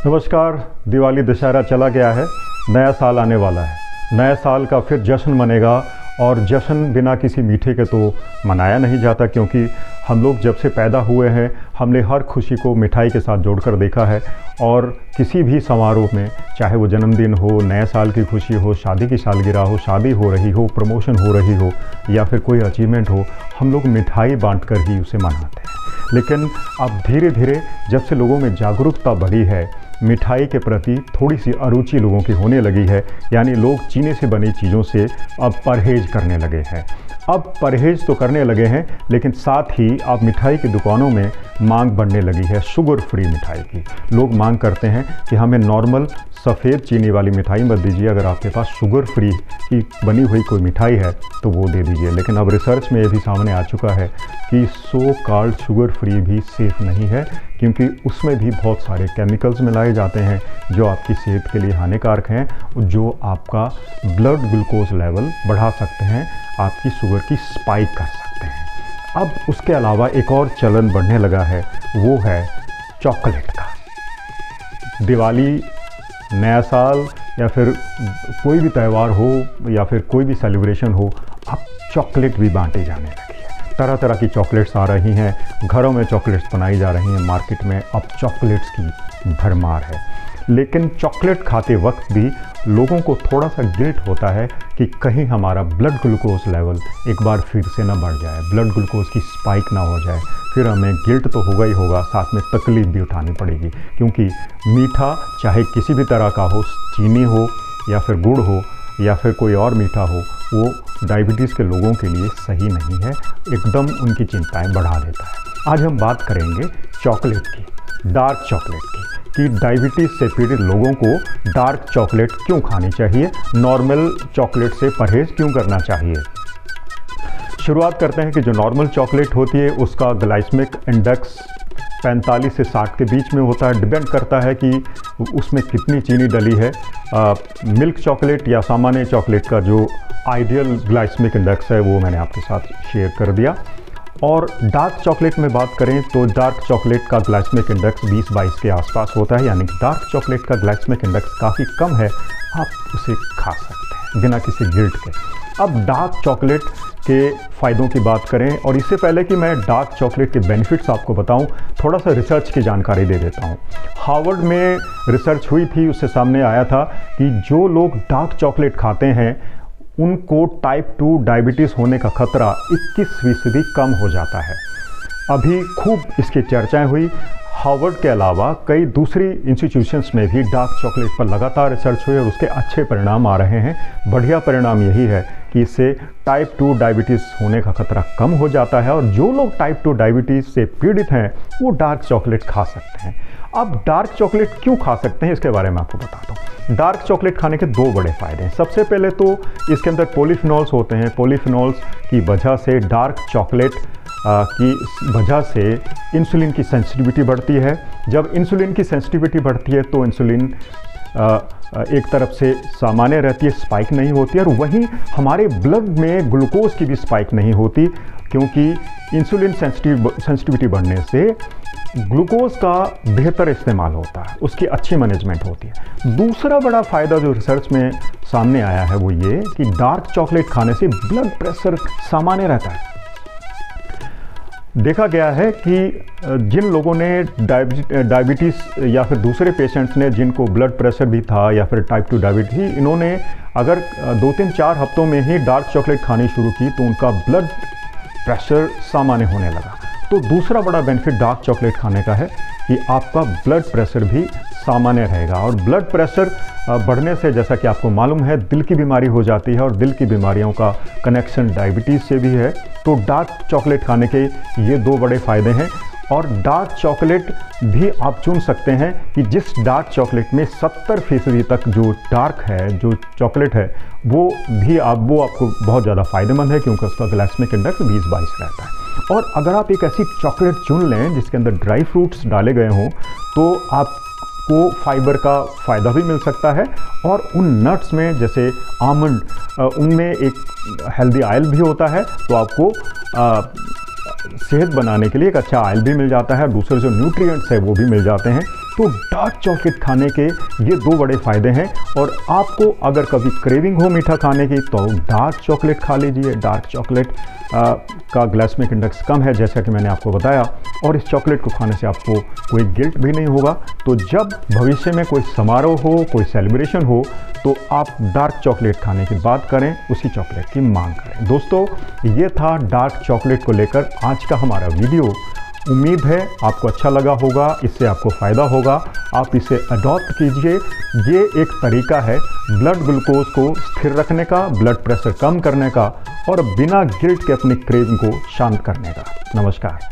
नमस्कार। दिवाली दशहरा चला गया है, नया साल आने वाला है। नए साल का फिर जश्न मनेगा और जश्न बिना किसी मीठे के तो मनाया नहीं जाता, क्योंकि हम लोग जब से पैदा हुए हैं हमने हर खुशी को मिठाई के साथ जोड़कर देखा है। और किसी भी समारोह में, चाहे वो जन्मदिन हो, नए साल की खुशी हो, शादी की सालगिरह हो, शादी हो रही हो, प्रमोशन हो रही हो या फिर कोई अचीवमेंट हो, हम लोग मिठाई बांटकर ही उसे मनाते हैं। लेकिन अब धीरे धीरे जब से लोगों में जागरूकता बढ़ी है, मिठाई के प्रति थोड़ी सी अरुचि लोगों की होने लगी है, यानी लोग चीनी से बनी चीज़ों से अब परहेज करने लगे हैं। अब परहेज तो करने लगे हैं, लेकिन साथ ही अब मिठाई की दुकानों में मांग बढ़ने लगी है शुगर फ्री मिठाई की। लोग मांग करते हैं कि हमें नॉर्मल सफ़ेद चीनी वाली मिठाई मत दीजिए, अगर आपके पास शुगर फ्री की बनी हुई कोई मिठाई है तो वो दे दीजिए। लेकिन अब रिसर्च में ये भी सामने आ चुका है कि सो कॉल्ड शुगर फ्री भी सेफ़ नहीं है, क्योंकि उसमें भी बहुत सारे केमिकल्स मिलाए जाते हैं जो आपकी सेहत के लिए हानिकारक हैं, जो आपका ब्लड ग्लूकोज लेवल बढ़ा सकते हैं, आपकी शुगर की स्पाइक कर सकते हैं। अब उसके अलावा एक और चलन बढ़ने लगा है, वो है चॉकलेट का। दिवाली, नया साल या फिर कोई भी त्यौहार हो या फिर कोई भी सेलिब्रेशन हो, अब चॉकलेट भी बांटी जाने लगी है। तरह तरह की चॉकलेट्स आ रही हैं, घरों में चॉकलेट्स बनाई जा रही हैं, मार्केट में अब चॉकलेट्स की भरमार है। लेकिन चॉकलेट खाते वक्त भी लोगों को थोड़ा सा गिल्ट होता है कि कहीं हमारा ब्लड ग्लूकोज लेवल एक बार फिर से ना बढ़ जाए, ब्लड ग्लूकोज की स्पाइक ना हो जाए। फिर हमें गिल्ट तो होगा ही होगा, साथ में तकलीफ भी उठानी पड़ेगी, क्योंकि मीठा चाहे किसी भी तरह का हो, चीनी हो या फिर गुड़ हो या फिर कोई और मीठा हो, वो डायबिटीज़ के लोगों के लिए सही नहीं है, एकदम उनकी चिंताएं बढ़ा देता है। आज हम बात करेंगे चॉकलेट की, डार्क चॉकलेट की, कि डायबिटीज़ से पीड़ित लोगों को डार्क चॉकलेट क्यों खानी चाहिए, नॉर्मल चॉकलेट से परहेज़ क्यों करना चाहिए। शुरुआत करते हैं कि जो नॉर्मल चॉकलेट होती है उसका ग्लाइसेमिक इंडेक्स 45 से 60 के बीच में होता है। डिपेंड करता है कि उसमें कितनी चीनी डली है। मिल्क चॉकलेट या सामान्य चॉकलेट का जो आइडियल ग्लाइसेमिक इंडेक्स है वो मैंने आपके साथ शेयर कर दिया। और डार्क चॉकलेट में बात करें तो डार्क चॉकलेट का ग्लाइसेमिक इंडेक्स 20-22 के आसपास होता है, यानी कि डार्क चॉकलेट का ग्लाइसेमिक इंडेक्स काफ़ी कम है, आप उसे खा सकते हैं बिना किसी गिल्ट के। अब डार्क चॉकलेट के फ़ायदों की बात करें, और इससे पहले कि मैं डार्क चॉकलेट के बेनिफिट्स आपको बताऊं, थोड़ा सा रिसर्च की जानकारी दे देता हूं। हार्वर्ड में रिसर्च हुई थी, उससे सामने आया था कि जो लोग डार्क चॉकलेट खाते हैं उनको टाइप 2 डायबिटीज़ होने का खतरा 21% कम हो जाता है। अभी खूब इसकी चर्चाएं हुई। हार्वर्ड के अलावा कई दूसरी इंस्टीट्यूशंस में भी डार्क चॉकलेट पर लगातार रिसर्च हुई और उसके अच्छे परिणाम आ रहे हैं। बढ़िया परिणाम यही है कि इससे टाइप 2 डायबिटीज़ होने का खतरा कम हो जाता है, और जो लोग टाइप 2 डायबिटीज़ से पीड़ित हैं वो डार्क चॉकलेट खा सकते हैं। अब डार्क चॉकलेट क्यों खा सकते हैं इसके बारे में आपको बताता हूँ। डार्क चॉकलेट खाने के दो बड़े फ़ायदे हैं। सबसे पहले तो इसके अंदर पॉलीफिनॉल्स होते हैं। पॉलीफिनॉल्स की वजह से, डार्क चॉकलेट की वजह से इंसुलिन की सेंसिटिविटी बढ़ती है। जब इंसुलिन की सेंसिटिविटी बढ़ती है तो इंसुलिन एक तरफ से सामान्य रहती है, स्पाइक नहीं होती है, और वहीं हमारे ब्लड में ग्लूकोज की भी स्पाइक नहीं होती, क्योंकि इंसुलिन सेंसिटिविटी बढ़ने से ग्लूकोज का बेहतर इस्तेमाल होता है, उसकी अच्छी मैनेजमेंट होती है। दूसरा बड़ा फ़ायदा जो रिसर्च में सामने आया है वो ये कि डार्क चॉकलेट खाने से ब्लड प्रेशर सामान्य रहता है। देखा गया है कि जिन लोगों ने डायबिटीज़ या फिर दूसरे पेशेंट्स ने जिनको ब्लड प्रेशर भी था या फिर टाइप 2 डायबिटीज़, इन्होंने अगर 2-3-4 हफ्तों में ही डार्क चॉकलेट खानी शुरू की तो उनका ब्लड प्रेशर सामान्य होने लगा। तो दूसरा बड़ा बेनिफिट डार्क चॉकलेट खाने का है कि आपका ब्लड प्रेशर भी सामान्य रहेगा। और ब्लड प्रेशर बढ़ने से, जैसा कि आपको मालूम है, दिल की बीमारी हो जाती है, और दिल की बीमारियों का कनेक्शन डायबिटीज़ से भी है। तो डार्क चॉकलेट खाने के ये दो बड़े फ़ायदे हैं। और डार्क चॉकलेट भी आप चुन सकते हैं कि जिस डार्क चॉकलेट में 70% तक जो डार्क है, जो चॉकलेट है, वो आपको बहुत ज़्यादा फ़ायदेमंद है, क्योंकि उसका ग्लाइसेमिक इंडेक्स 20-22 रहता है। और अगर आप एक ऐसी चॉकलेट चुन लें जिसके अंदर ड्राई फ्रूट्स डाले गए हों, तो आपको फाइबर का फ़ायदा भी मिल सकता है। और उन नट्स में, जैसे आमंड, उनमें एक हेल्दी ऑयल भी होता है, तो आपको सेहत बनाने के लिए एक अच्छा ऑयल भी मिल जाता है, दूसरे जो न्यूट्रिएंट्स है वो भी मिल जाते हैं। तो डार्क चॉकलेट खाने के ये 2 बड़े फ़ायदे हैं। और आपको अगर कभी क्रेविंग हो मीठा खाने की तो डार्क चॉकलेट खा लीजिए। डार्क चॉकलेट का ग्लाइसेमिक इंडेक्स कम है, जैसा कि मैंने आपको बताया, और इस चॉकलेट को खाने से आपको कोई गिल्ट भी नहीं होगा। तो जब भविष्य में कोई समारोह हो, कोई सेलिब्रेशन हो, तो आप डार्क चॉकलेट खाने की बात करें, उसी चॉकलेट की मांग करें। दोस्तों, ये था डार्क चॉकलेट को लेकर आज का हमारा वीडियो। उम्मीद है आपको अच्छा लगा होगा, इससे आपको फ़ायदा होगा। आप इसे अडॉप्ट कीजिए। ये एक तरीका है ब्लड ग्लूकोज को स्थिर रखने का, ब्लड प्रेशर कम करने का और बिना गिल्ट के अपनी क्रेविंग को शांत करने का। नमस्कार।